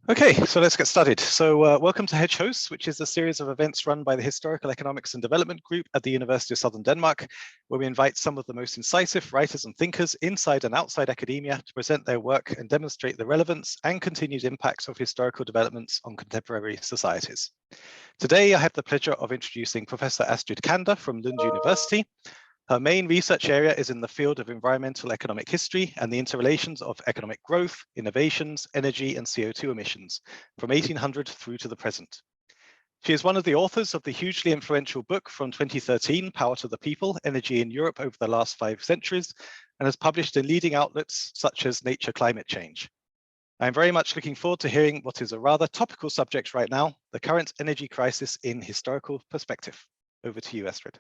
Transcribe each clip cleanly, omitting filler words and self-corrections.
Okay, so let's get started. So welcome to HEDG Hosts, which is a series of events run by the Historical Economics and Development Group at the University of Southern Denmark, where we invite some of the most incisive writers and thinkers inside and outside academia to present their work and demonstrate the relevance and continued impacts of historical developments on contemporary societies. Today, I have the pleasure of introducing Professor Astrid Kander from Lund University. Her main research area is in the field of environmental economic history and the interrelations of economic growth, innovations, energy, and CO2 emissions from 1800 through to the present. She is one of the authors of the hugely influential book from 2013, Power to the People, Energy in Europe over the Last 5 Centuries, and has published in leading outlets such as Nature Climate Change. I'm very much looking forward to hearing what is a rather topical subject right now, the current energy crisis in historical perspective. Over to you, Astrid.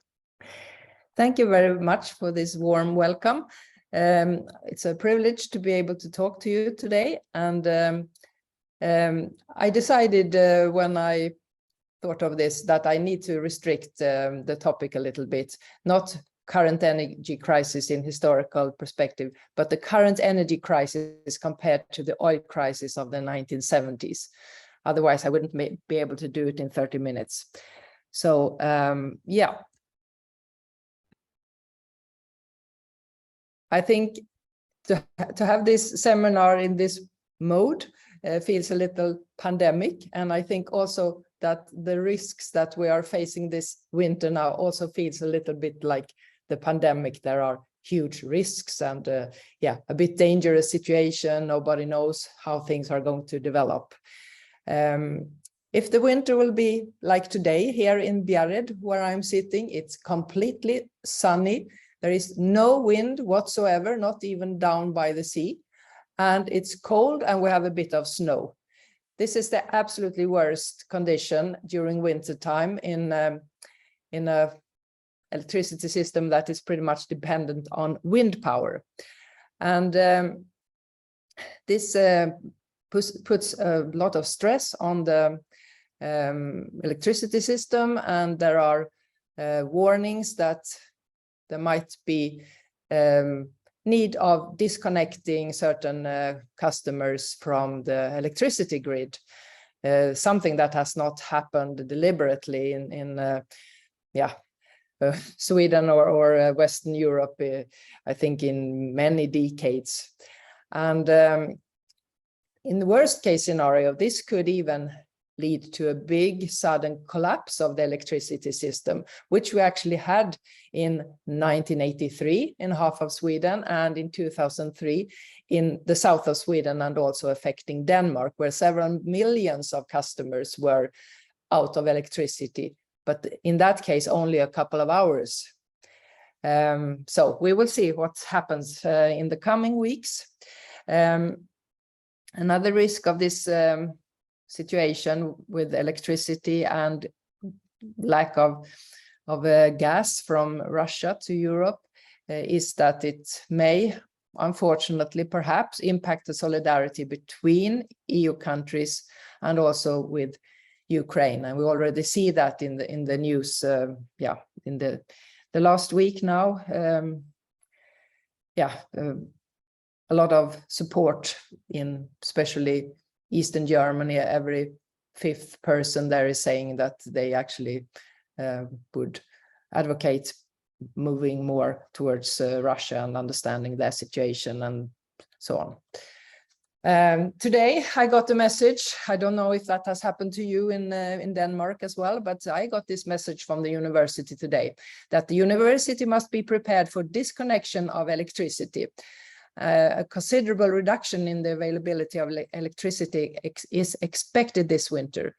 Thank you very much for this warm welcome. It's a privilege to be able to talk to you today. And I decided when I thought of this that I need to restrict the topic a little bit, not current energy crisis in historical perspective, but the current energy crisis compared to the oil crisis of the 1970s. Otherwise, I wouldn't be able to do it in 30 minutes. So, yeah. I think to have this seminar in this mode feels a little pandemic. And I think also that the risks that we are facing this winter now also feels a little bit like the pandemic. There are huge risks and yeah, a bit dangerous situation. Nobody knows how things are going to develop. If the winter will be like today here in Bjärred, where I'm sitting, it's completely sunny. There is no wind whatsoever, not even down by the sea. And it's cold and we have a bit of snow. This is the absolutely worst condition during winter time in a electricity system that is pretty much dependent on wind power. And this puts a lot of stress on the electricity system, and there are warnings that there might be need of disconnecting certain customers from the electricity grid, something that has not happened deliberately in Sweden or Western Europe, I think in many decades. And in the worst case scenario, this could even lead to a big sudden collapse of the electricity system, which we actually had in 1983 in half of Sweden and in 2003 in the south of Sweden, and also affecting Denmark, where several millions of customers were out of electricity, but in that case only a couple of hours. So we will see what happens in the coming weeks. Another risk of this situation with electricity and lack of gas from Russia to Europe is that it may, unfortunately, perhaps impact the solidarity between EU countries and also with Ukraine. And we already see that in the news, in the last week now. A lot of support in especially Eastern Germany. Every 5th person there is saying that they actually would advocate moving more towards Russia and understanding their situation and so on. Today I got a message. I don't know if that has happened to you in Denmark as well, but I got this message from the university today that the university must be prepared for disconnection of electricity. A considerable reduction in the availability of electricity is expected this winter.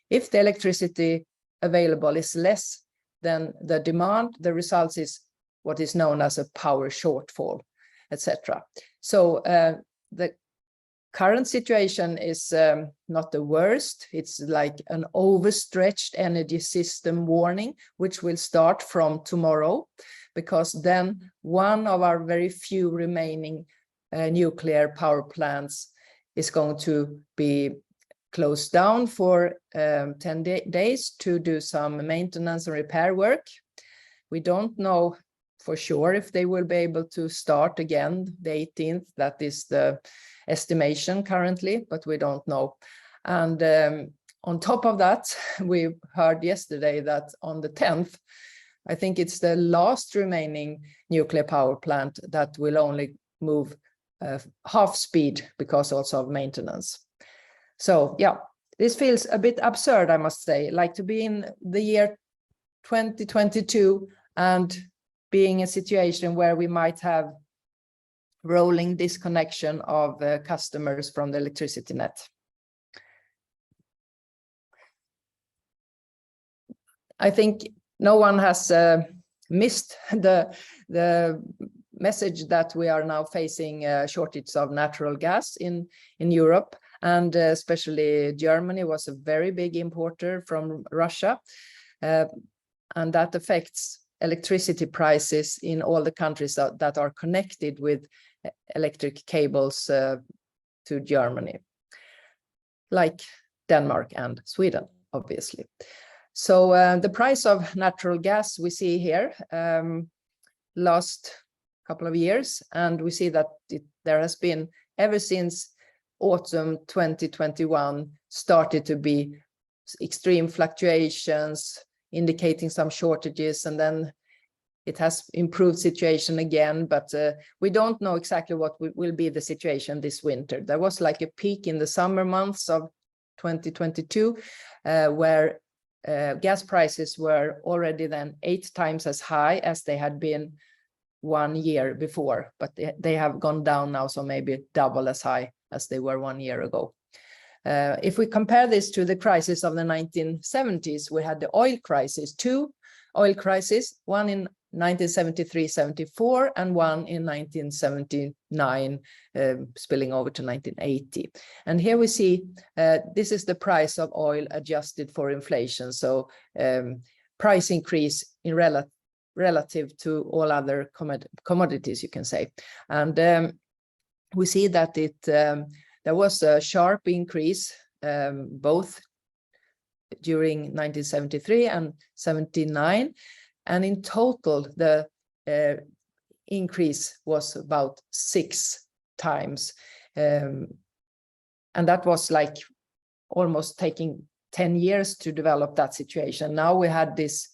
If the electricity available is less than the demand, the result is what is known as a power shortfall, etc. So the current situation is not the worst. It's like an overstretched energy system warning, which will start from tomorrow, because then one of our very few remaining nuclear power plants is going to be closed down for 10 days to do some maintenance and repair work. We don't know for sure if they will be able to start again the 18th. That is the estimation currently, but we don't know. And on top of that, we heard yesterday that on the 10th, I think it's the last remaining nuclear power plant that will only move half speed because also of maintenance. So yeah, this feels a bit absurd, I must say, like to be in the year 2022 and being a situation where we might have rolling disconnection of customers from the electricity net. I think no one has missed the message that we are now facing a shortage of natural gas in Europe, and especially Germany was a very big importer from Russia, and that affects electricity prices in all the countries that are connected with electric cables to Germany, like Denmark and Sweden, obviously. So the price of natural gas we see here last couple of years, and we see that there has been, ever since autumn 2021, started to be extreme fluctuations, indicating some shortages, and then it has improved situation again, but we don't know exactly what will be the situation this winter. There was like a peak in the summer months of 2022 where gas prices were already then 8 times as high as they had been 1 year before, but they have gone down now, so maybe double as high as they were 1 year ago. If we compare this to the crisis of the 1970s, we had the oil crisis, 2 oil crises, one in 1973-74 and one in 1979, spilling over to 1980. And here we see this is the price of oil adjusted for inflation, so price increase in relative to all other commodities, you can say. And we see that there was a sharp increase both during 1973 and 79. And in total, the increase was about 6 times. And that was like almost taking 10 years to develop that situation. Now we had this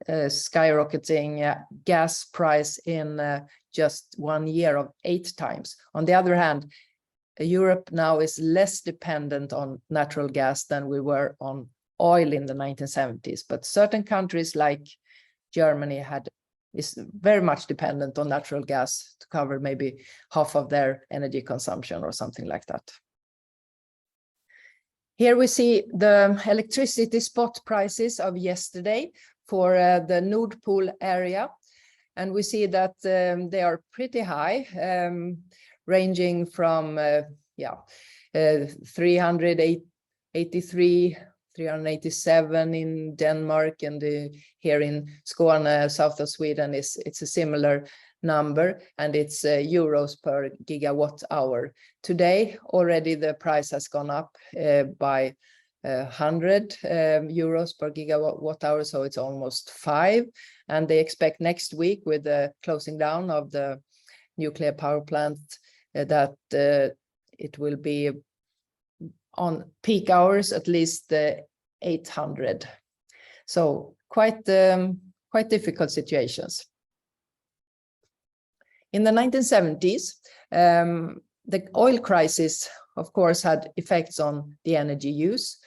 skyrocketing gas price in just 1 year of 8 times. On the other hand, Europe now is less dependent on natural gas than we were on oil in the 1970s, but certain countries like Germany is very much dependent on natural gas to cover maybe half of their energy consumption or something like that. Here we see the electricity spot prices of yesterday for the Nord Pool area, and we see that they are pretty high, ranging from 383, 387 in Denmark, and here in Skåne, south of Sweden, it's a similar number, and it's euros per gigawatt hour. Today, already the price has gone up by 100 euros per gigawatt hour, so it's almost 5. And they expect next week, with the closing down of the nuclear power plant, that it will be on peak hours at least 800. So quite difficult situations. In the 1970s, the oil crisis, of course, had effects on the energy use.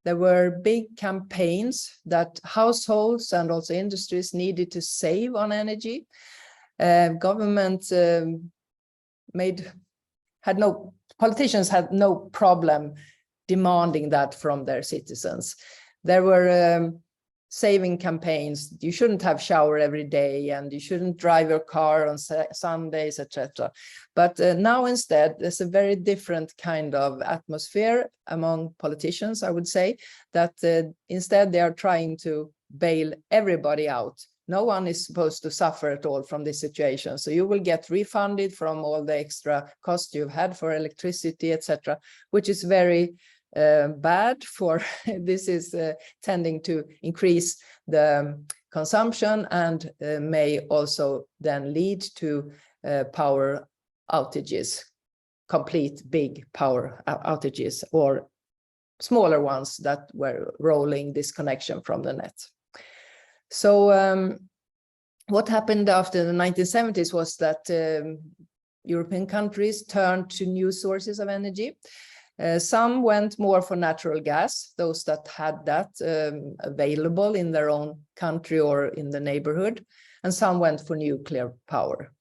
There were big campaigns that households and also industries needed to save on energy. Government politicians had no problem demanding that from their citizens. There were saving campaigns. You shouldn't have shower every day, and you shouldn't drive your car on Sundays, etc. But now instead, there's a very different kind of atmosphere among politicians, I would say, that instead they are trying to bail everybody out. No one is supposed to suffer at all from this situation. So you will get refunded from all the extra costs you've had for electricity, etc., which is very bad for this is tending to increase the consumption and may also then lead to power outages complete big power outages or smaller ones that were rolling disconnection from the net. So what happened after the 1970s was that European countries turned to new sources of energy. Some went more for natural gas, those that had that available in their own country or in the neighborhood, and some went for nuclear power.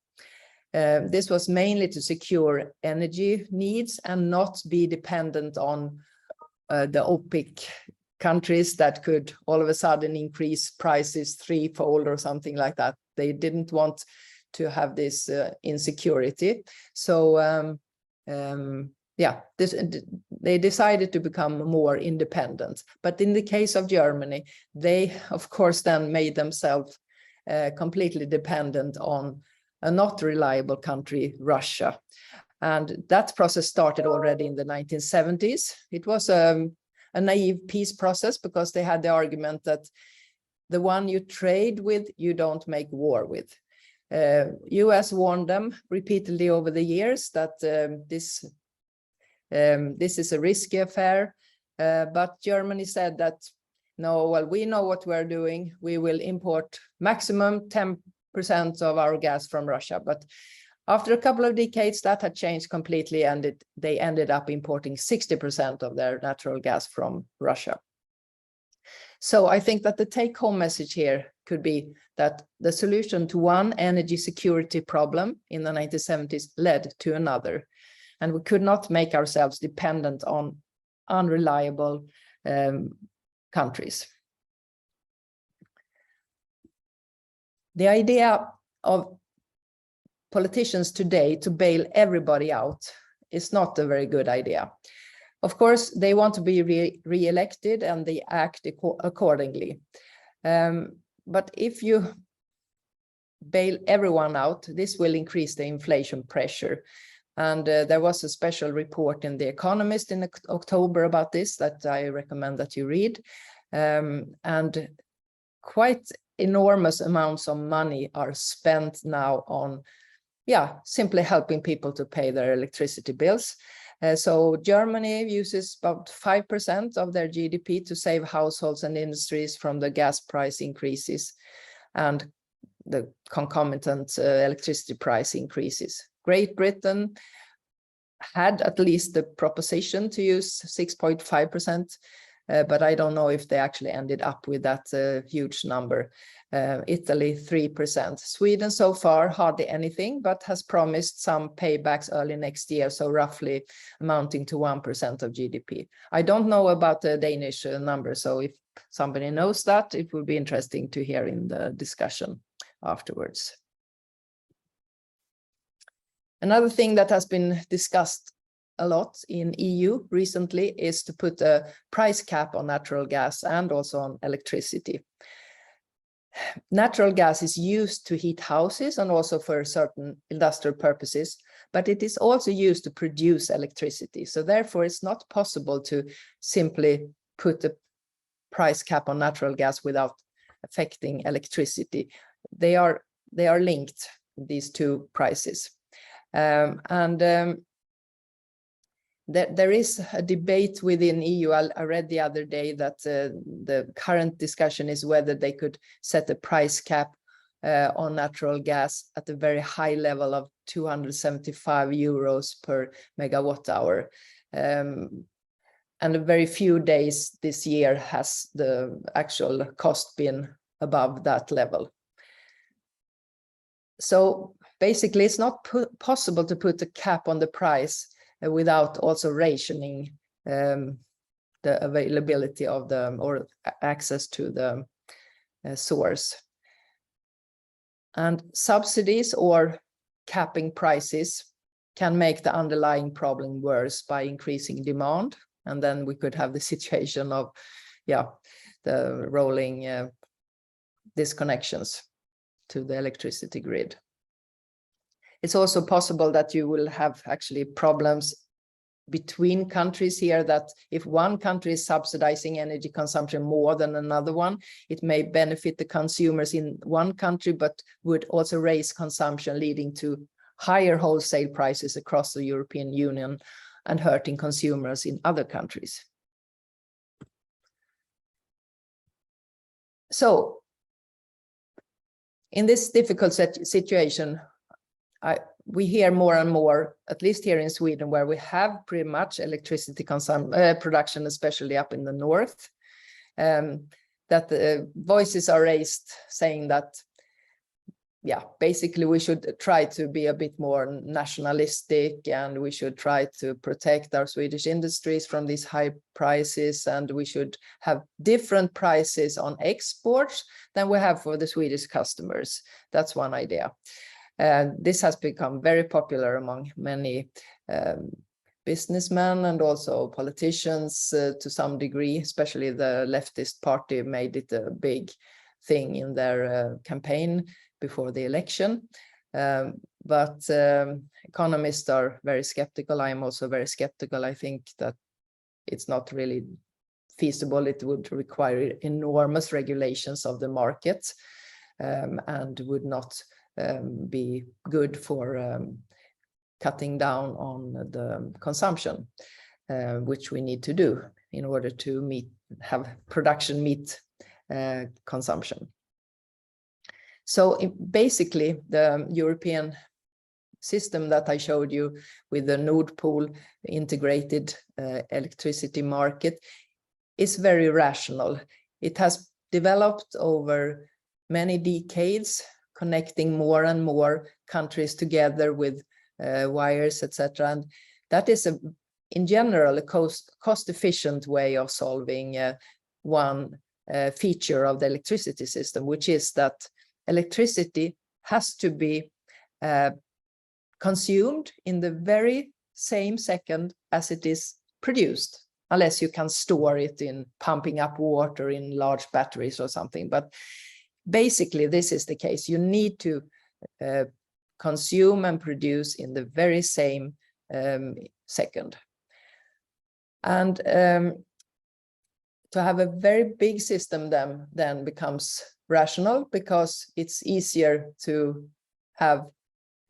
This was mainly to secure energy needs and not be dependent on the OPEC countries that could all of a sudden increase prices threefold or something like that. They didn't want to have this insecurity. So they decided to become more independent. But in the case of Germany, they, of course, then made themselves completely dependent on a not reliable country, Russia. And that process started already in the 1970s. It was a naive peace process because they had the argument that the one you trade with, you don't make war with. US warned them repeatedly over the years that this is a risky affair, but Germany said that, no, well, we know what we're doing. We will import maximum 10% of our gas from Russia. But after a couple of decades, that had changed completely, and they ended up importing 60% of their natural gas from Russia. So I think that the take-home message here could be that the solution to one energy security problem in the 1970s led to another. And we could not make ourselves dependent on unreliable countries. The idea of politicians today to bail everybody out is not a very good idea. Of course, they want to be re-elected and they act accordingly. But if you bail everyone out, this will increase the inflation pressure. And there was a special report in The Economist in October about this that I recommend that you read. And quite enormous amounts of money are spent now on, simply helping people to pay their electricity bills. So Germany uses about 5% of their GDP to save households and industries from the gas price increases and the concomitant electricity price increases. Great Britain had at least the proposition to use 6.5%, but I don't know if they actually ended up with that huge number. Italy, 3%. Sweden so far hardly anything, but has promised some paybacks early next year, so roughly amounting to 1% of GDP. I don't know about the Danish number, so if somebody knows that, it would be interesting to hear in the discussion afterwards. Another thing that has been discussed a lot in EU recently is to put a price cap on natural gas and also on electricity. Natural gas is used to heat houses and also for certain industrial purposes, but it is also used to produce electricity. So therefore, it's not possible to simply put a price cap on natural gas without affecting electricity. They are linked, these two prices. There is a debate within EU. I read the other day that the current discussion is whether they could set a price cap on natural gas at a very high level of 275 euros per megawatt hour. And a very few days this year has the actual cost been above that level. So basically, it's not possible to put a cap on the price without also rationing the availability of or access to the source. And subsidies or capping prices can make the underlying problem worse by increasing demand. And then we could have the situation of, the rolling disconnections to the electricity grid. It's also possible that you will have actually problems between countries here, that if one country is subsidizing energy consumption more than another one, it may benefit the consumers in one country, but would also raise consumption, leading to higher wholesale prices across the European Union and hurting consumers in other countries. So, in this difficult situation, we hear more and more, at least here in Sweden, where we have pretty much electricity production, especially up in the north, that the voices are raised saying that, yeah, basically we should try to be a bit more nationalistic, and we should try to protect our Swedish industries from these high prices, and we should have different prices on exports than we have for the Swedish customers. That's one idea. This has become very popular among many businessmen and also politicians to some degree, especially the leftist party made it a big thing in their campaign before the election. But economists are very skeptical. I am also very skeptical. I think that it's not really feasible. It would require enormous regulations of the market and would not be good for cutting down on the consumption, which we need to do in order to have production meet consumption. So basically, the European system that I showed you with the Nord Pool integrated electricity market is very rational. It has developed over many decades, connecting more and more countries together with wires, etc. And that is, in general, a cost-efficient way of solving one feature of the electricity system, which is that electricity has to be consumed in the very same second as it is produced, unless you can store it in pumping up water in large batteries or something. But basically, this is the case. You need to consume and produce in the very same second. And to have a very big system then becomes rational, because it's easier to have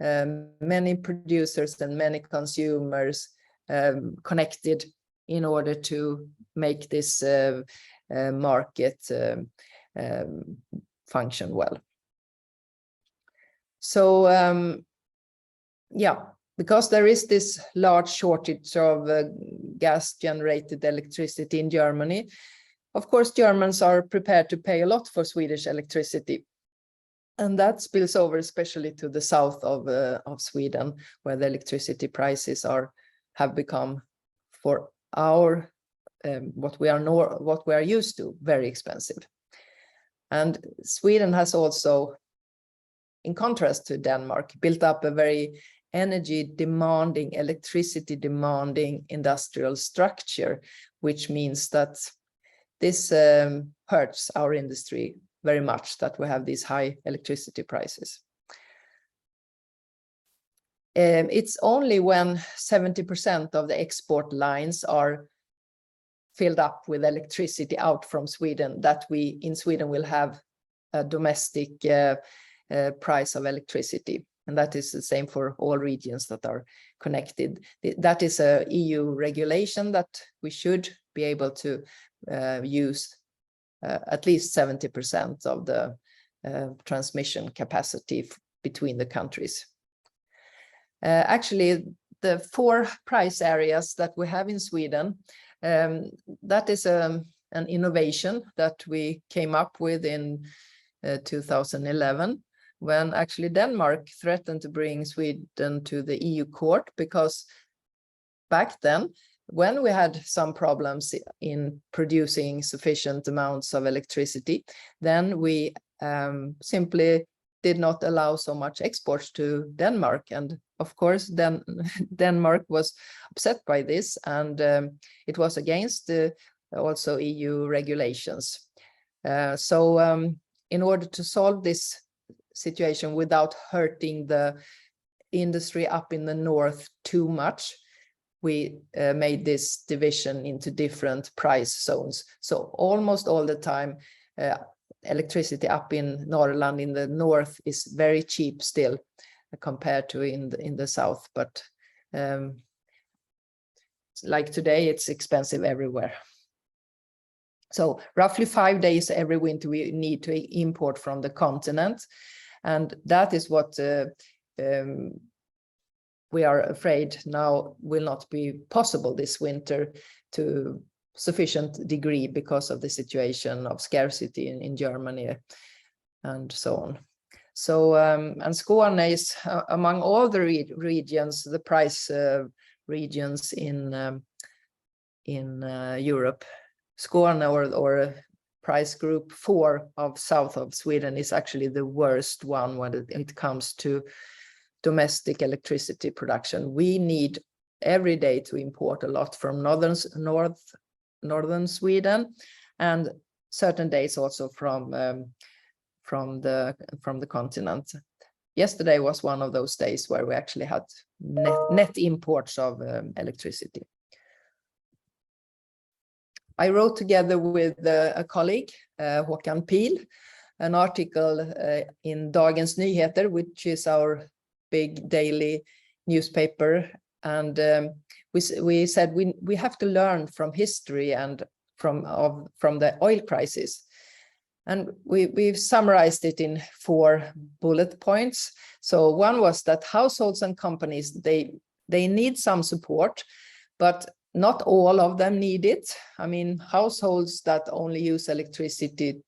many producers and many consumers connected in order to make this market function well. So yeah, because there is this large shortage of gas-generated electricity in Germany, of course, Germans are prepared to pay a lot for Swedish electricity. And that spills over especially to the south of Sweden, where the electricity prices have become, for our what we are used to, very expensive. And Sweden has also, in contrast to Denmark, built up a very energy-demanding, electricity-demanding industrial structure, which means that this hurts our industry very much, that we have these high electricity prices. It's only when 70% of the export lines are filled up with electricity out from Sweden that we in Sweden will have a domestic price of electricity. And that is the same for all regions that are connected. That is a EU regulation that we should be able to use at least 70% of the transmission capacity between the countries. Actually, the 4 price areas that we have in Sweden, that is an innovation that we came up with in 2011, when actually Denmark threatened to bring Sweden to the EU court, because back then, when we had some problems in producing sufficient amounts of electricity, then we simply did not allow so much exports to Denmark. And of course, then Denmark was upset by this, and it was against also EU regulations. So in order to solve this situation without hurting the industry up in the north too much, we made this division into different price zones. So almost all the time, electricity up in Norrland in the north is very cheap still. compared to in the south, but like today, it's expensive everywhere. So roughly 5 days every winter we need to import from the continent, and that is what we are afraid now will not be possible this winter to sufficient degree because of the situation of scarcity in Germany and so on. So and Skåne is among all the regions, the price regions in Europe. Skåne or price group 4 of south of Sweden is actually the worst one when it comes to domestic electricity production. We need every day to import a lot from northern Sweden, and certain days also from the continent. Yesterday was one of those days where we actually had net imports of electricity. I wrote together with a colleague, Håkan Pil, an article in Dagens Nyheter, which is our big daily newspaper, and we said we have to learn from history and from the oil crisis, and we've summarized it in 4 bullet points. So one was that households and companies, they need some support, but not all of them need it. I mean, households that only use electricity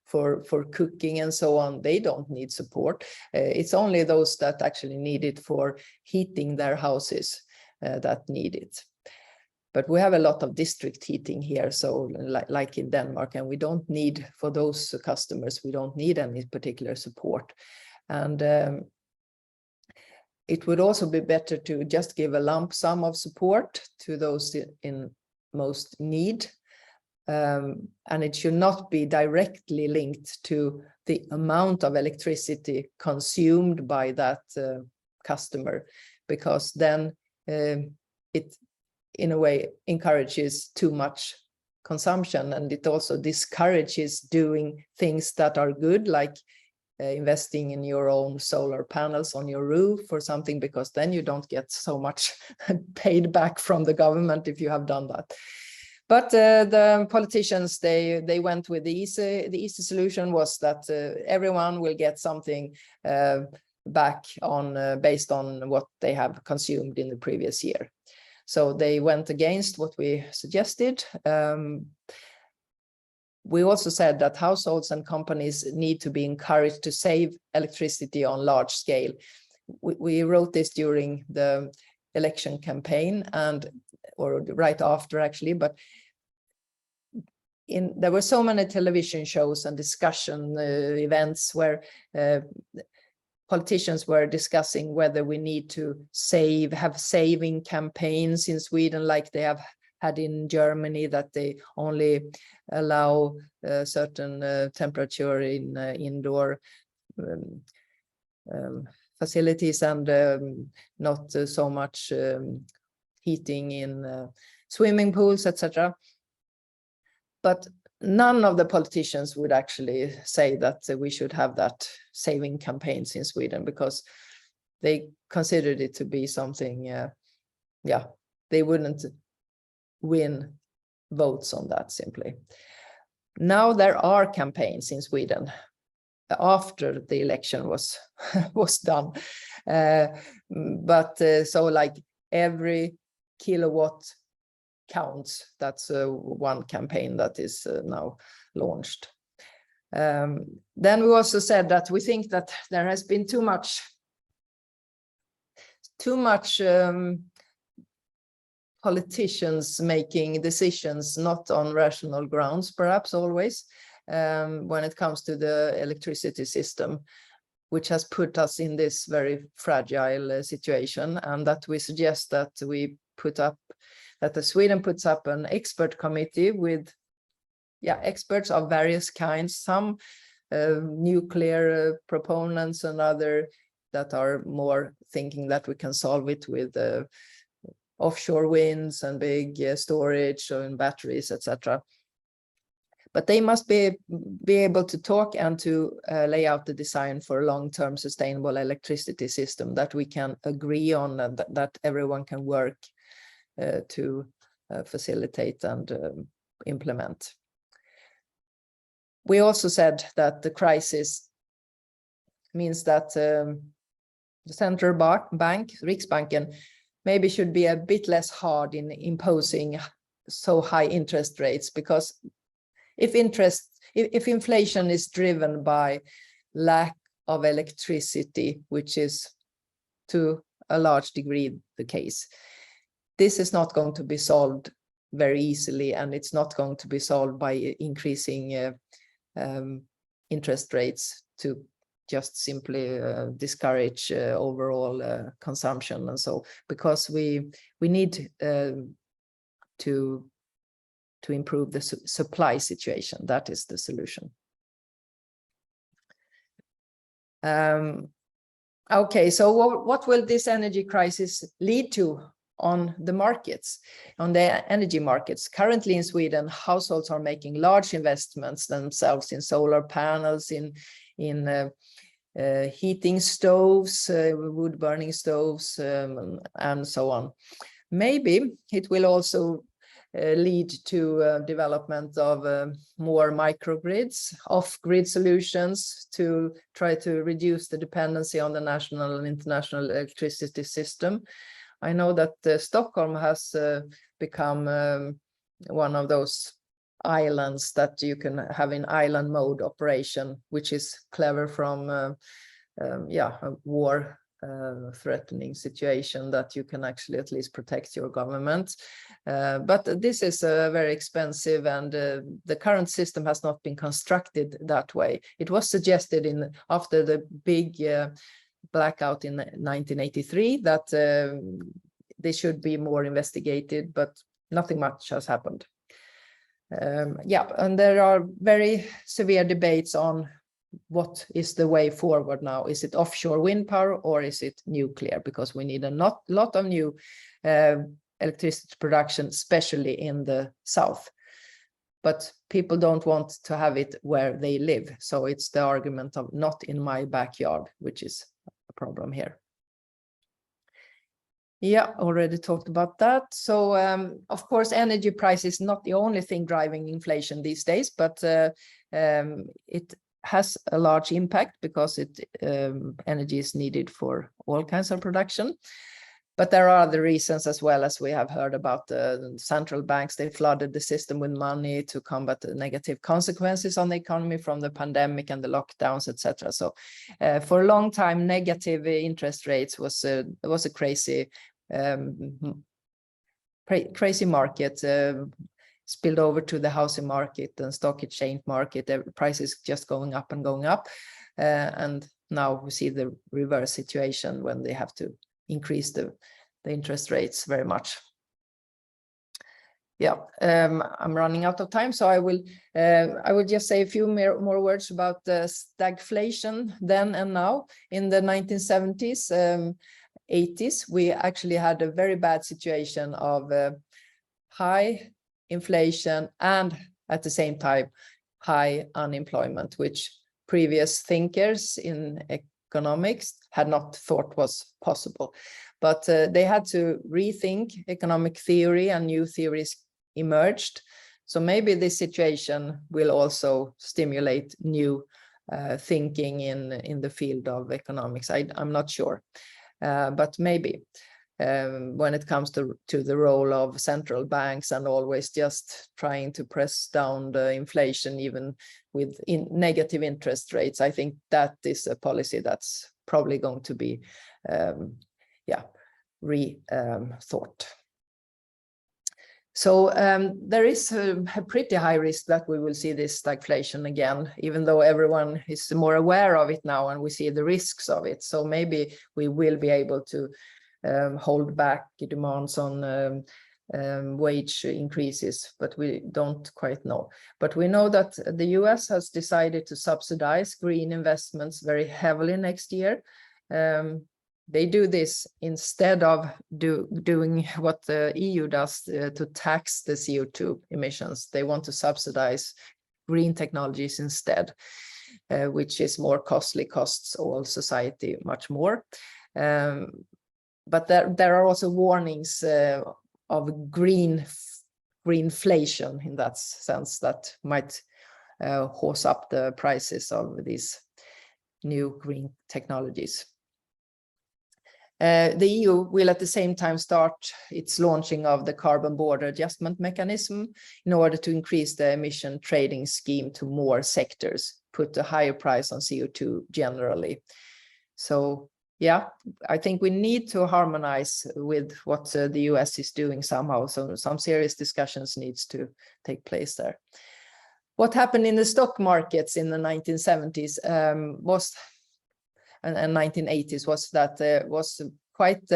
for cooking and so on, they don't need support. It's only those that actually need it for heating their houses that need it. But we have a lot of district heating here, so like in Denmark, and we don't need, for those customers, we don't need any particular support. And it would also be better to just give a lump sum of support to those in most need. And it should not be directly linked to the amount of electricity consumed by that customer, because then it in a way encourages too much consumption, and it also discourages doing things that are good, like investing in your own solar panels on your roof or something, because then you don't get so much paid back from the government if you have done that. But the politicians, they went with the easy solution was that everyone will get something back on based on what they have consumed in the previous year. So they went against what we suggested. We also said that households and companies need to be encouraged to save electricity on large scale. We wrote this during the election campaign, or right after actually, but there were so many television shows and discussion events where politicians were discussing whether we need to have saving campaigns in Sweden, like they have had in Germany, that they only allow a certain temperature in indoor facilities and not so much heating in swimming pools, etc. But none of the politicians would actually say that we should have that saving campaigns in Sweden, because they considered it to be something, they wouldn't win votes on that simply. Now there are campaigns in Sweden after the election was done. So like every kilowatt counts. That's one campaign that is now launched. Then we also said that we think that there has been too much politicians making decisions not on rational grounds, perhaps always, when it comes to the electricity system, which has put us in this very fragile situation, and that we suggest that Sweden puts up an expert committee with experts of various kinds, some nuclear proponents and other that are more thinking that we can solve it with offshore winds and big storage and batteries, etc. But they must be able to talk and to lay out the design for a long-term sustainable electricity system that we can agree on and that everyone can work to facilitate and implement. We also said that the crisis means that the central bank, Riksbanken, maybe should be a bit less hard in imposing so high interest rates, because if inflation is driven by lack of electricity, which is to a large degree the case, this is not going to be solved very easily, and it's not going to be solved by increasing interest rates to just simply discourage overall consumption. And so, because we need to improve the supply situation, that is the solution. Okay, so what will this energy crisis lead to on the markets, on the energy markets? Currently in Sweden, households are making large investments themselves in solar panels, in heating stoves, wood burning stoves, and so on. Maybe it will also lead to development of more microgrids, off-grid solutions to try to reduce the dependency on the national and international electricity system. I know that Stockholm has become one of those islands that you can have in island mode operation, which is clever from a war threatening situation, that you can actually at least protect your government. But this is very expensive, and the current system has not been constructed that way. It was suggested after the big blackout in 1983 that they should be more investigated, but nothing much has happened. And there are very severe debates on what is the way forward now. Is it offshore wind power or is it nuclear? Because we need a lot of new electricity production, especially in the south. But people don't want to have it where they live. So it's the argument of not in my backyard, which is a problem here. Yeah, already talked about that. So, of course, energy price is not the only thing driving inflation these days, but it has a large impact because energy is needed for all kinds of production. But there are other reasons as well, as we have heard about the central banks. They flooded the system with money to combat the negative consequences on the economy from the pandemic and the lockdowns, etc. So for a long time, negative interest rates was a crazy market, spilled over to the housing market and stock exchange market. Prices just going up and going up. And now we see the reverse situation when they have to increase the interest rates very much. Yeah, I'm running out of time, so I will just say a few more words about the stagflation then and now. In the 1970s, 80s, we actually had a very bad situation of high inflation and at the same time high unemployment, which previous thinkers in economics had not thought was possible. But they had to rethink economic theory, and new theories emerged. So maybe this situation will also stimulate new thinking in the field of economics. I'm not sure, but maybe when it comes to the role of central banks and always just trying to press down the inflation even with negative interest rates, I think that is a policy that's probably going to be rethought. So there is a pretty high risk that we will see this stagflation again, even though everyone is more aware of it now and we see the risks of it. So maybe we will be able to hold back demands on wage increases, but we don't quite know. But we know that the US has decided to subsidize green investments very heavily next year. They do this instead of doing what the EU does to tax the CO2 emissions. They want to subsidize green technologies instead, which is more costly, costs all society much more. But there are also warnings of greenflation in that sense that might horse up the prices of these new green technologies. The EU will at the same time start its launching of the carbon border adjustment mechanism in order to increase the emission trading scheme to more sectors, put a higher price on CO2 generally. So yeah, I think we need to harmonize with what the US is doing somehow. So some serious discussions needs to take place there. What happened in the stock markets in the 1970s and 1980s was that was quite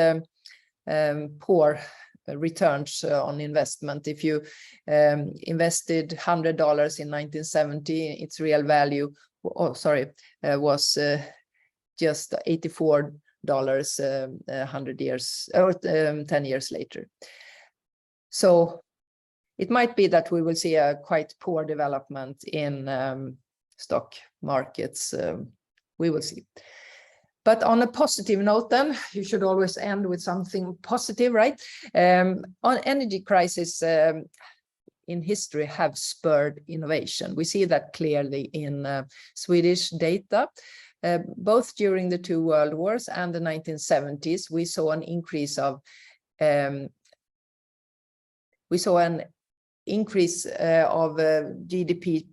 poor returns on investment. If you invested $100 in 1970, its real value, was just $84 10 years later. So it might be that we will see a quite poor development in stock markets. We will see. But on a positive note, then, you should always end with something positive, right? On energy crisis in history have spurred innovation. We see that clearly in Swedish data. Both during the two world wars and the 1970s, we saw an increase of GDP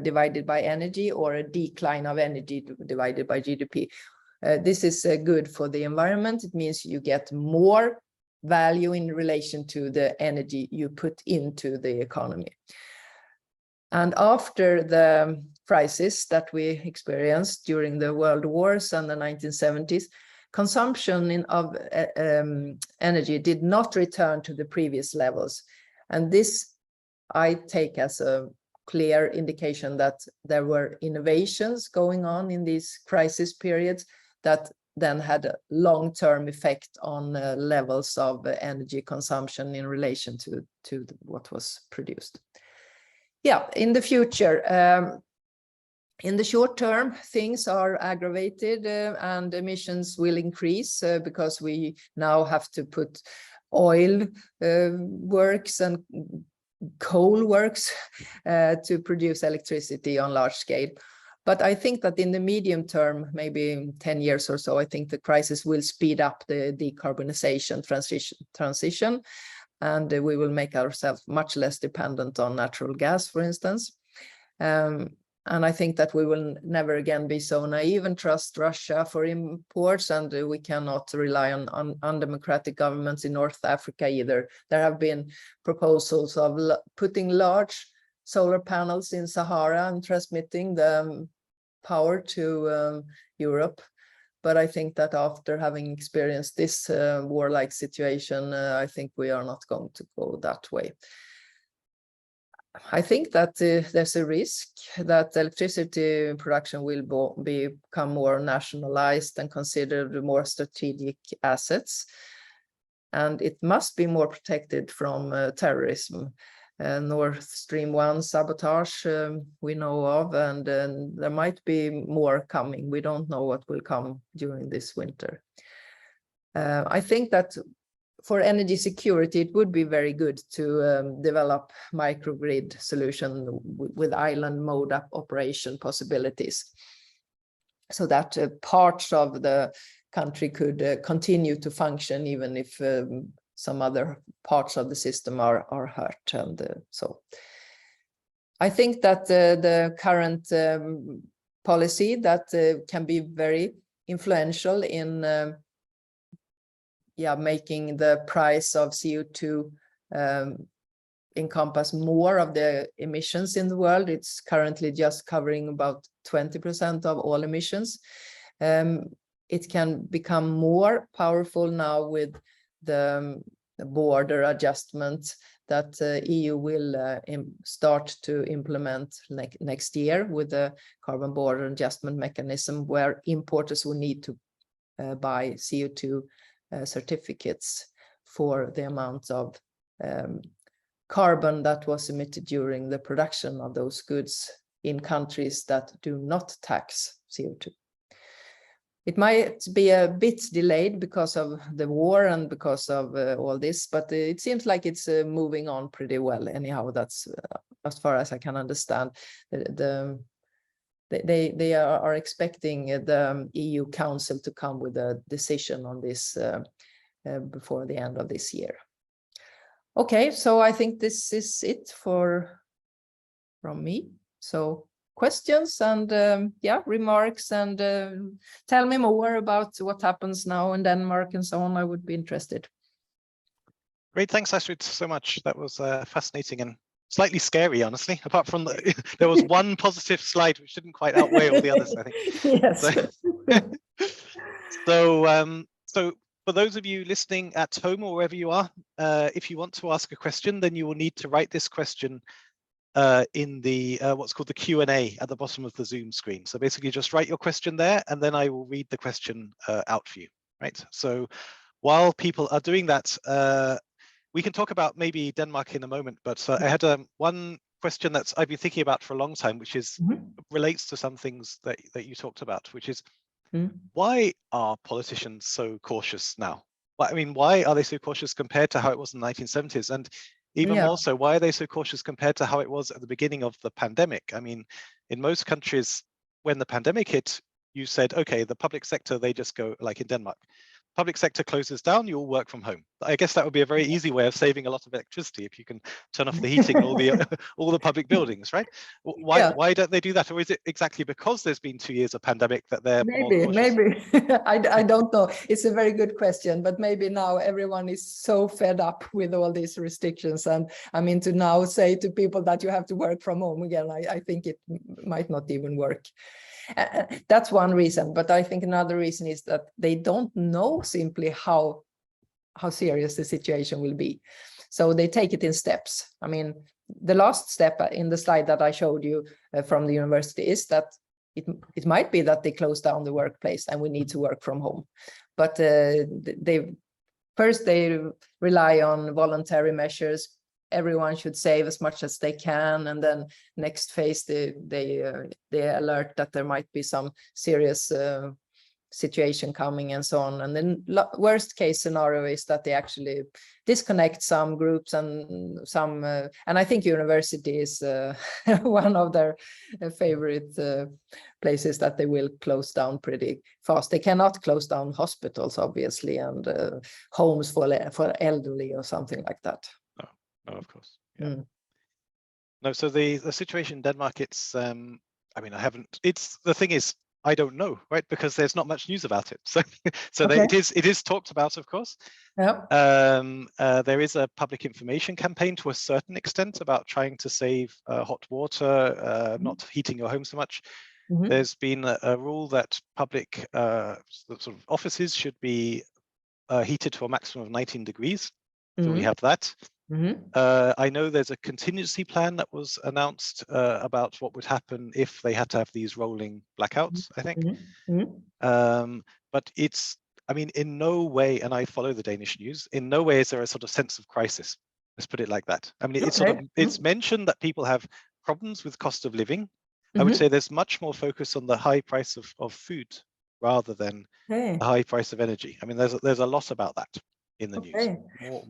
divided by energy, or a decline of energy divided by GDP. This is good for the environment. It means you get more value in relation to the energy you put into the economy. And after the crisis that we experienced during the world wars and the 1970s, consumption of energy did not return to the previous levels. And this I take as a clear indication that there were innovations going on in these crisis periods that then had a long-term effect on levels of energy consumption in relation to what was produced. Yeah, in the future, in the short term, things are aggravated and emissions will increase because we now have to put oil works and coal works to produce electricity on large scale. But I think that in the medium term, maybe in 10 years or so, I think the crisis will speed up the decarbonization transition, and we will make ourselves much less dependent on natural gas, for instance. And I think that we will never again be so naive and trust Russia for imports, and we cannot rely on undemocratic governments in North Africa either. There have been proposals of putting large solar panels in Sahara and transmitting the power to Europe. But I think that after having experienced this warlike situation, I think we are not going to go that way. I think that there's a risk that electricity production will become more nationalized and considered more strategic assets. And it must be more protected from terrorism. Nord Stream 1 sabotage we know of, and there might be more coming. We don't know what will come during this winter. I think that for energy security, it would be very good to develop microgrid solution with island mode operation possibilities, so that parts of the country could continue to function even if some other parts of the system are hurt. And so I think that the current policy that can be very influential in making the price of CO2 encompass more of the emissions in the world. It's currently just covering about 20% of all emissions. It can become more powerful now with the border adjustment that EU will start to implement next year with the carbon border adjustment mechanism, where importers will need to buy CO2 certificates for the amount of carbon that was emitted during the production of those goods in countries that do not tax CO2. It might be a bit delayed because of the war and because of all this, but it seems like it's moving on pretty well. Anyhow, that's as far as I can understand. They are expecting the EU Council to come with a decision on this before the end of this year. Okay, so I think this is it from me. So questions and remarks, and tell me more about what happens now in Denmark and so on. I would be interested. Great, thanks Astrid so much. That was fascinating and slightly scary, honestly, apart from there was one positive slide which didn't quite outweigh all the others, I think. Yes. So for those of you listening at home or wherever you are, if you want to ask a question, then you will need to write this question in the what's called the Q&A at the bottom of the Zoom screen. So basically just write your question there, and then I will read the question out for you, right? So while people are doing that, we can talk about maybe Denmark in a moment, but I had one question that I've been thinking about for a long time, which is relates to some things that you talked about, which is why are politicians so cautious now? I mean, why are they so cautious compared to how it was in the 1970s? And even more so, why are they so cautious compared to how it was at the beginning of the pandemic? I mean, in most countries, when the pandemic hit, you said, okay, the public sector, they just go, like in Denmark, public sector closes down, you all work from home. I guess that would be a very easy way of saving a lot of electricity if you can turn off the heating in all the public buildings, right? Why don't they do that? Or is it exactly because there's been 2 years of pandemic that they're more cautious? Maybe. I don't know. It's a very good question, but maybe now everyone is so fed up with all these restrictions. And I mean, to now say to people that you have to work from home again, I think it might not even work. That's one reason, but I think another reason is that they don't know simply how serious the situation will be. So they take it in steps. I mean, the last step in the slide that I showed you from the university is that it might be that they close down the workplace and we need to work from home. But they rely on voluntary measures. Everyone should save as much as they can, and then next phase they alert that there might be some serious situation coming and so on. And then worst case scenario is that they actually disconnect some groups and some and I think university is one of their favorite places that they will close down pretty fast. They cannot close down hospitals, obviously, and homes for elderly or something like that. Oh, of course. Yeah. No, so the situation in Denmark, it's I mean, the thing is, I don't know, right? Because there's not much news about it. So okay. It is talked about, of course. Yeah. There is a public information campaign to a certain extent about trying to save hot water, not heating your home so much. There's been a rule that public sort of offices should be heated to a maximum of 19 degrees. So we have that. I know there's a contingency plan that was announced about what would happen if they had to have these rolling blackouts, I think. But it's, I mean, in no way, and I follow the Danish news, in no way is there a sort of sense of crisis. Let's put it like that. I mean, it's sort of, it's mentioned that people have problems with cost of living. I would say there's much more focus on the high price of food rather than the high price of energy. I mean, there's a lot about that in the news,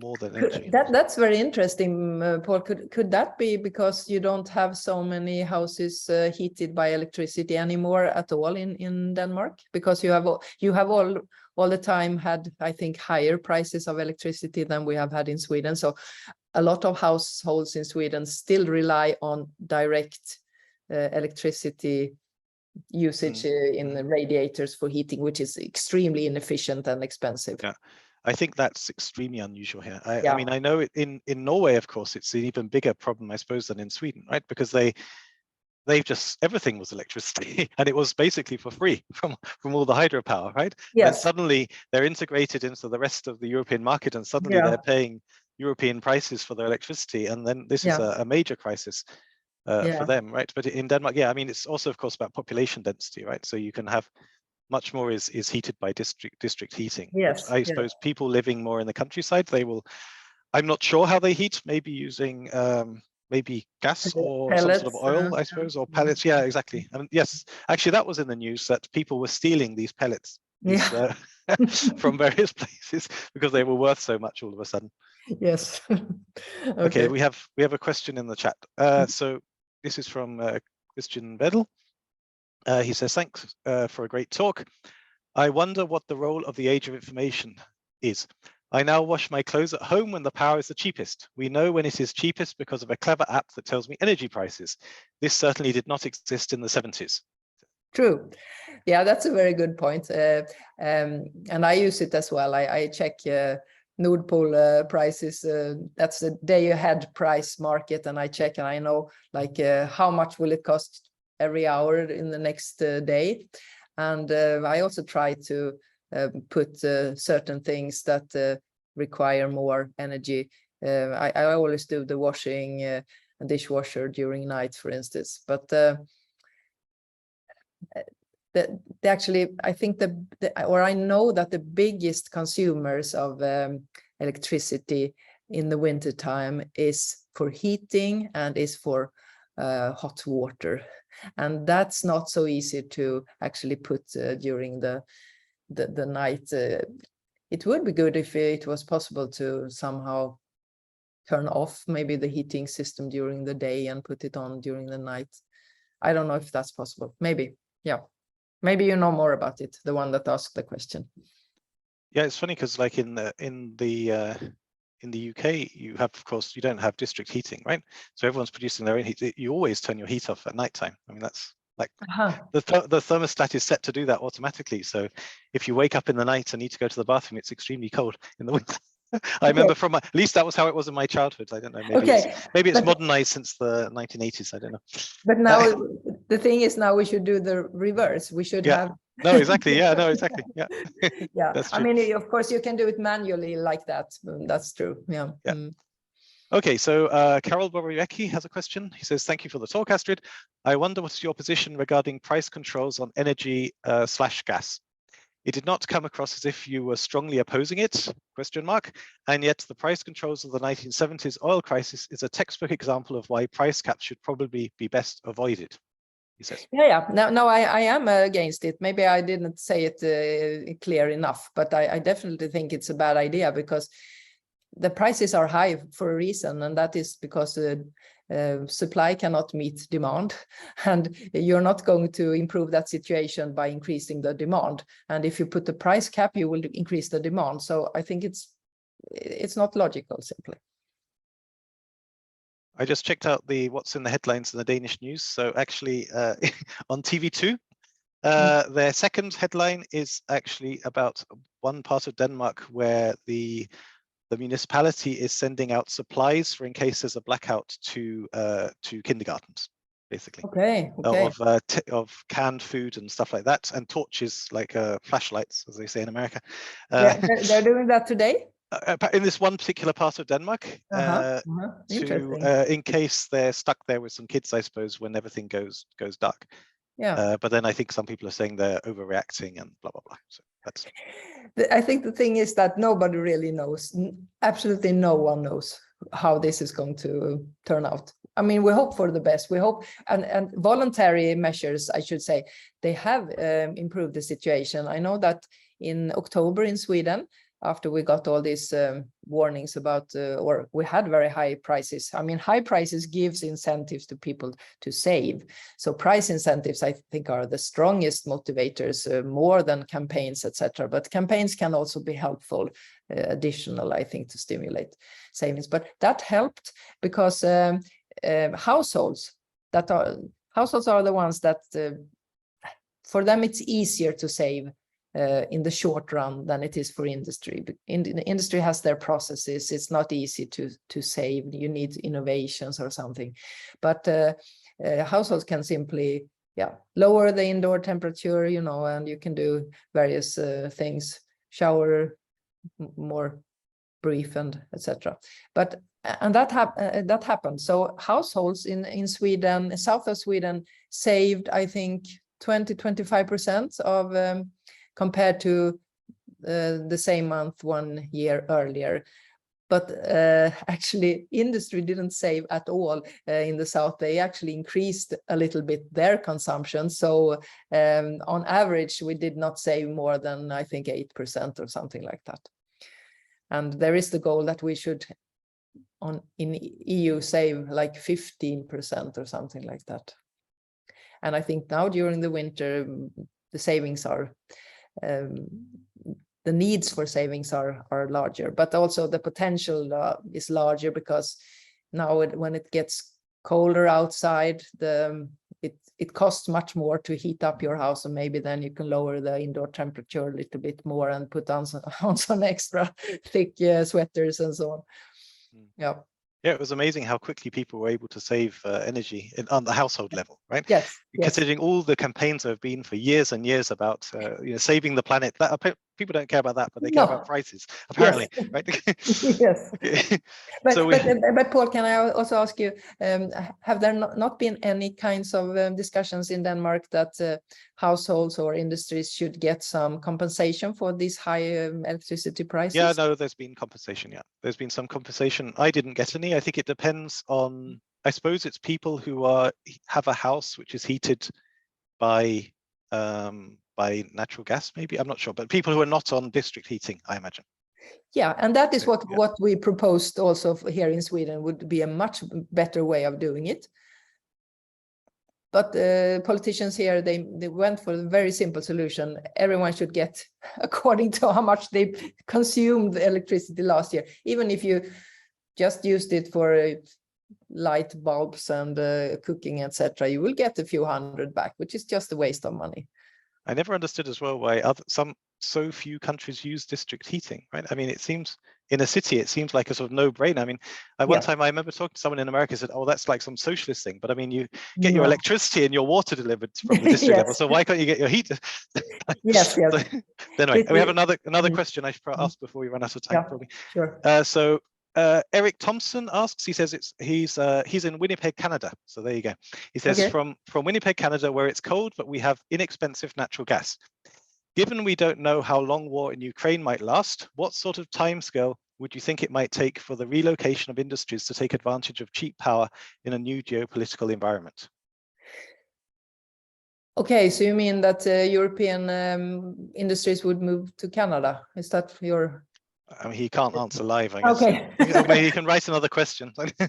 more than energy. That's very interesting, Paul. Could that be because you don't have so many houses heated by electricity anymore at all in Denmark? Because you have all the time had, I think, higher prices of electricity than we have had in Sweden. So a lot of households in Sweden still rely on direct electricity usage in the radiators for heating, which is extremely inefficient and expensive. Yeah. I think that's extremely unusual here. I mean, I know in Norway, of course, it's an even bigger problem, I suppose, than in Sweden, right? Because they've just, everything was electricity and it was basically for free from all the hydropower, right? Yes. And suddenly they're integrated into the rest of the European market, and suddenly they're paying European prices for their electricity. And then this is a major crisis for them, right? But in Denmark, I mean, it's also, of course, about population density, right? So you can have much more is heated by district heating. Yes, but I suppose people living more in the countryside, they will, I'm not sure how they heat, maybe using maybe gas or Pellets, some sort of oil, I suppose, or pellets. Yeah, exactly. And yes, actually, that was in the news that people were stealing these pellets from various places because they were worth so much all of a sudden. Yes. Okay, we have a question in the chat. So this is from Christian Vedel. He says, thanks for a great talk. I wonder what the role of the age of information is. I now wash my clothes at home when the power is the cheapest. We know when it is cheapest because of a clever app that tells me energy prices. This certainly did not exist in the 70s. True. Yeah, that's a very good point. And I use it as well. I check Nord Pool prices. That's the day ahead price market. And I check and I know like how much will it cost every hour in the next day. And I also try to put certain things that require more energy. I always do the washing and dishwasher during night, for instance. But actually, I think I know that the biggest consumers of electricity in the winter time is for heating and is for hot water. And that's not so easy to actually put during the night. It would be good if it was possible to somehow turn off maybe the heating system during the day and put it on during the night. I don't know if that's possible. Maybe, yeah. Maybe you know more about it, the one that asked the question. Yeah, it's funny because like in the UK, you have, of course, you don't have district heating, right? So everyone's producing their own heat. You always turn your heat off at nighttime. I mean, that's like the thermostat is set to do that automatically. So if you wake up in the night and need to go to the bathroom, it's extremely cold in the winter. I remember from at least that was how it was in my childhood. I don't know. Maybe it's modernized since the 1980s. I don't know. But now the thing is, now we should do the reverse. We should have. No, exactly. Yeah, no, exactly. Yeah. Yeah. That's true. I mean, of course, you can do it manually like that. That's true. Yeah. Yeah. Okay, so Karol Borowiecki has a question. He says, thank you for the talk, Astrid. I wonder what's your position regarding price controls on energy / gas? It did not come across as if you were strongly opposing it, ? And yet the price controls of the 1970s oil crisis is a textbook example of why price caps should probably be best avoided, he says. Yeah. No, I am against it. Maybe I didn't say it clear enough, but I definitely think it's a bad idea because the prices are high for a reason, and that is because supply cannot meet demand, and you're not going to improve that situation by increasing the demand. And if you put the price cap, you will increase the demand. So I think it's not logical, simply. I just checked out what's in the headlines in the Danish news. So actually on TV2, their second headline is actually about one part of Denmark where the municipality is sending out supplies for in case there's a blackout to kindergartens, basically. Okay. Of canned food and stuff like that, and torches, like flashlights, as they say in America. They're doing that today? In this one particular part of Denmark, in case they're stuck there with some kids, I suppose, when everything goes dark. Yeah. But then I think some people are saying they're overreacting and blah, blah, blah. So that's. I think the thing is that nobody really knows. Absolutely no one knows how this is going to turn out. I mean, we hope for the best. We hope, and voluntary measures, I should say, they have improved the situation. I know that in October in Sweden, after we got all these warnings about, or we had very high prices. I mean, high prices gives incentives to people to save. So price incentives, I think, are the strongest motivators, more than campaigns, etc. But campaigns can also be helpful, additional, I think, to stimulate savings. But that helped because households are the ones that, for them, it's easier to save in the short run than it is for industry. The industry has their processes. It's not easy to save. You need innovations or something. But households can simply lower the indoor temperature, and you can do various things, shower more brief and etc. And that happened. So households in Sweden, south of Sweden, saved, I think, 20-25% of compared to the same month 1 year earlier. But actually, industry didn't save at all in the south. They actually increased a little bit their consumption. So on average, we did not save more than, I think, 8% or something like that. And there is the goal that we should, in EU, save like 15% or something like that. And I think now during the winter, the savings are the needs for savings are larger, but also the potential is larger, because now when it gets colder outside, it costs much more to heat up your house, and maybe then you can lower the indoor temperature a little bit more and put on some extra thick sweaters and so on. Yeah. Yeah, it was amazing how quickly people were able to save energy on the household level, right? Yes. Considering all the campaigns there have been for years and years about saving the planet. People don't care about that, but they care about prices, apparently, yes. right? Yes. Okay. But Paul, can I also ask you, have there not been any kinds of discussions in Denmark that households or industries should get some compensation for these high electricity prices? Yeah, no, there's been compensation. Yeah, there's been some compensation. I didn't get any. I think it depends on, I suppose it's people who have a house which is heated by natural gas, maybe. I'm not sure, but people who are not on district heating, I imagine. Yeah, and that is what we proposed also here in Sweden would be a much better way of doing it. But politicians here, they went for a very simple solution. Everyone should get according to how much they consumed electricity last year. Even if you just used it for light bulbs and cooking, etc., you will get a few hundred back, which is just a waste of money. I never understood as well why so few countries use district heating, right? I mean, it seems in a city, it seems like a sort of no-brainer. I mean, one time I remember talking to someone in America, said, "Oh, that's like some socialist thing." But I mean, you get your electricity and your water delivered from the district level, so why can't you get your heat? Yes. So, anyway, we have another question I should ask before we run out of time, probably. Sure. Eric Thompson asks, he says he's in Winnipeg, Canada. So there you go. He says from Winnipeg, Canada, where it's cold, but we have inexpensive natural gas. Given we don't know how long war in Ukraine might last, what sort of timescale would you think it might take for the relocation of industries to take advantage of cheap power in a new geopolitical environment? Okay, so you mean that European industries would move to Canada? Is that your... I mean, he can't answer live, I guess. Okay. Maybe he can write another question. Okay.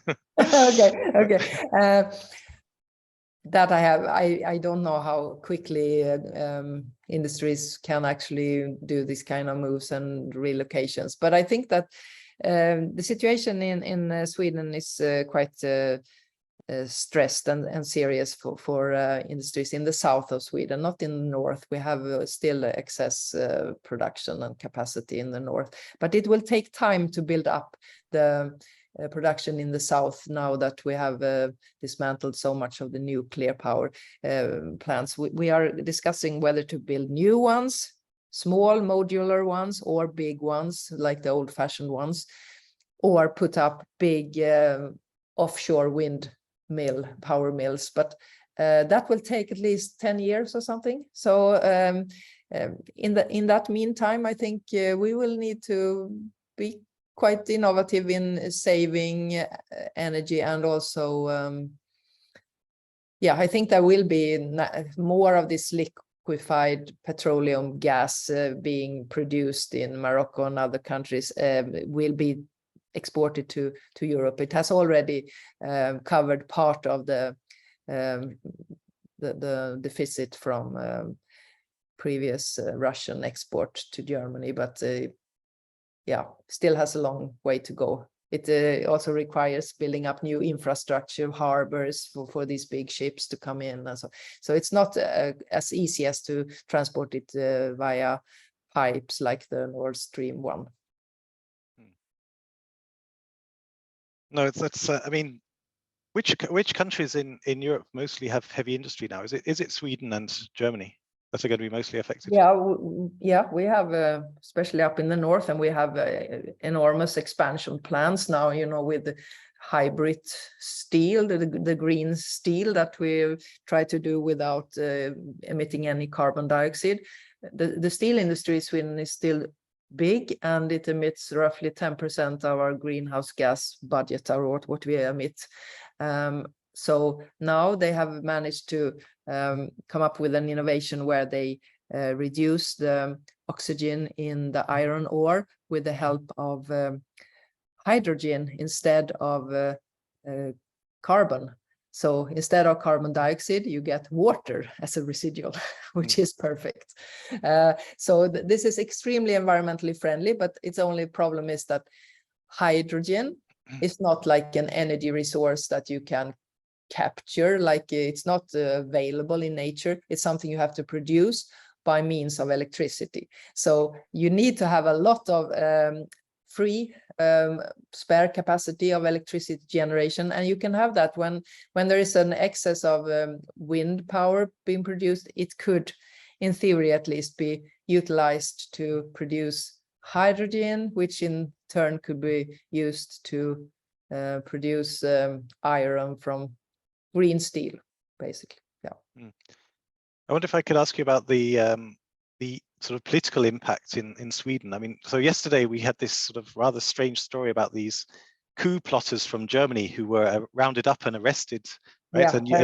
That I don't know how quickly industries can actually do this kind of moves and relocations, but I think that the situation in Sweden is quite stressed and serious for industries in the south of Sweden, not in the north. We have still excess production and capacity in the north, but it will take time to build up the production in the south now that we have dismantled so much of the nuclear power plants. We are discussing whether to build new ones, small modular ones, or big ones like the old-fashioned ones, or put up big offshore wind power mills, but that will take at least 10 years or something. So in that meantime, I think we will need to be quite innovative in saving energy, and also I think there will be more of this liquefied petroleum gas being produced in Morocco and other countries will be exported to Europe. It has already covered part of the deficit from previous Russian export to Germany, but still has a long way to go. It also requires building up new infrastructure, harbors for these big ships to come in, and so it's not as easy as to transport it via pipes like the Nord Stream 1. No, that's I mean, which countries in Europe mostly have heavy industry now? Is it Sweden and Germany that are going to be mostly affected? Yeah, we have especially up in the north, and we have enormous expansion plans now, with the hybrid steel, the green steel that we try to do without emitting any carbon dioxide. The steel industry in Sweden is still big, and it emits roughly 10% of our greenhouse gas budget, or what we emit. So now they have managed to come up with an innovation where they reduce the oxygen in the iron ore with the help of hydrogen instead of carbon. So instead of carbon dioxide, you get water as a residual, which is perfect. So this is extremely environmentally friendly, but its only problem is that hydrogen is not like an energy resource that you can capture, like it's not available in nature. It's something you have to produce by means of electricity. So you need to have a lot of free spare capacity of electricity generation, and you can have that when there is an excess of wind power being produced. It could, in theory at least, be utilized to produce hydrogen, which in turn could be used to produce iron from green steel, basically. Yeah. I wonder if I could ask you about the sort of political impact in Sweden. I mean, so yesterday we had this sort of rather strange story about these coup plotters from Germany who were rounded up and arrested, right? Yeah,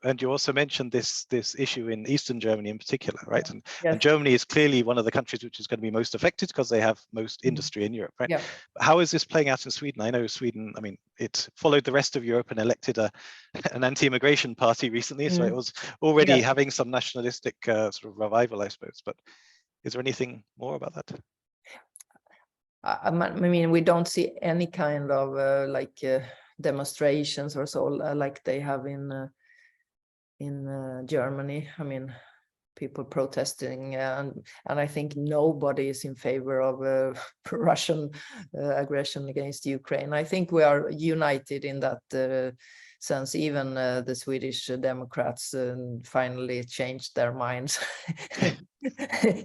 and you also mentioned this issue in Eastern Germany in particular, right? And Germany is clearly one of the countries which is going to be most affected because they have most industry in Europe, right? Yeah. How is this playing out in Sweden? I know Sweden, I mean, it followed the rest of Europe and elected an anti-immigration party recently, so it was already having some nationalistic sort of revival, I suppose. But is there anything more about that? I mean, we don't see any kind of demonstrations or so like they have in Germany. I mean, people protesting, and I think nobody is in favor of Russian aggression against Ukraine. I think we are united in that sense. Even the Swedish Democrats finally changed their minds.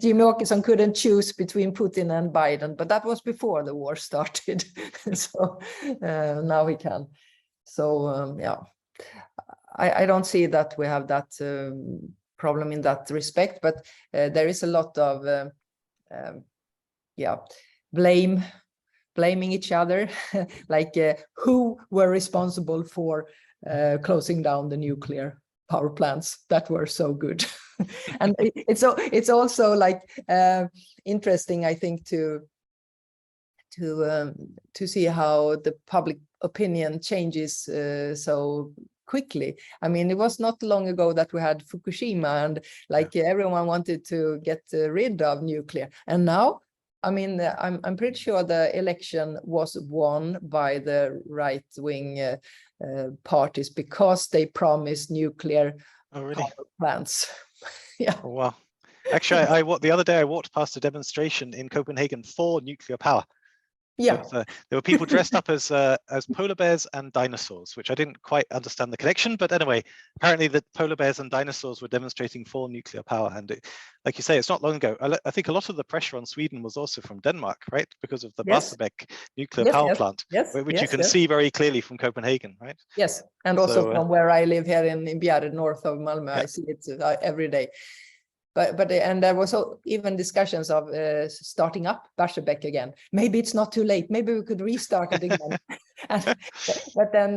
Jimmy Åkesson couldn't choose between Putin and Biden, but that was before the war started. So now he can. So yeah, I don't see that we have that problem in that respect, but there is a lot of blaming each other, like who were responsible for closing down the nuclear power plants that were so good. And it's also like interesting, I think, to see how the public opinion changes so quickly. I mean, it was not long ago that we had Fukushima, and like everyone wanted to get rid of nuclear, and now, I mean, I'm pretty sure the election was won by the right-wing parties because they promised nuclear power plants. Yeah. Oh, wow. Actually, the other day I walked past a demonstration in Copenhagen for nuclear power. Yeah. There were people dressed up as polar bears and dinosaurs, which I didn't quite understand the connection. But anyway, apparently the polar bears and dinosaurs were demonstrating for nuclear power. And like you say, it's not long ago. I think a lot of the pressure on Sweden was also from Denmark, right? Because of the Barsebäck nuclear power plant, which you can see very clearly from Copenhagen, right? Yes, and also from where I live here in Bjärred, north of Malmö. I see it every day. But and there was even discussions of starting up Barsebäck again. Maybe it's not too late. Maybe we could restart it again. But then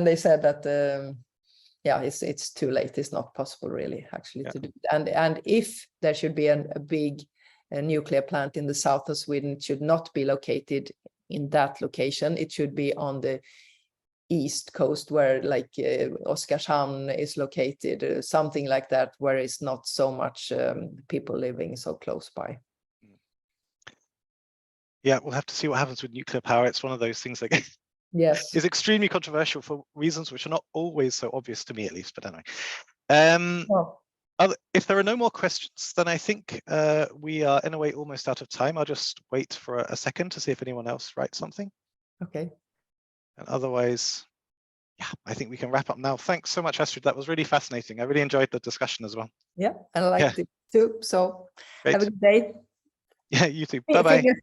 they said that it's too late. It's not possible really actually to do. And if there should be a big nuclear plant in the south of Sweden, it should not be located in that location. It should be on the east coast, where like Oskarshamn is located, something like that, where it's not so much people living so close by. Yeah, we'll have to see what happens with nuclear power. It's one of those things that is extremely controversial for reasons which are not always so obvious to me, at least. But anyway, if there are no more questions, then I think we are in a way almost out of time. I'll just wait for a second to see if anyone else writes something. Okay. And otherwise, yeah, I think we can wrap up now. Thanks so much, Astrid. That was really fascinating. I really enjoyed the discussion as well. Yeah, and I liked it too. So great. Have a good day. Yeah, you too. Bye-bye.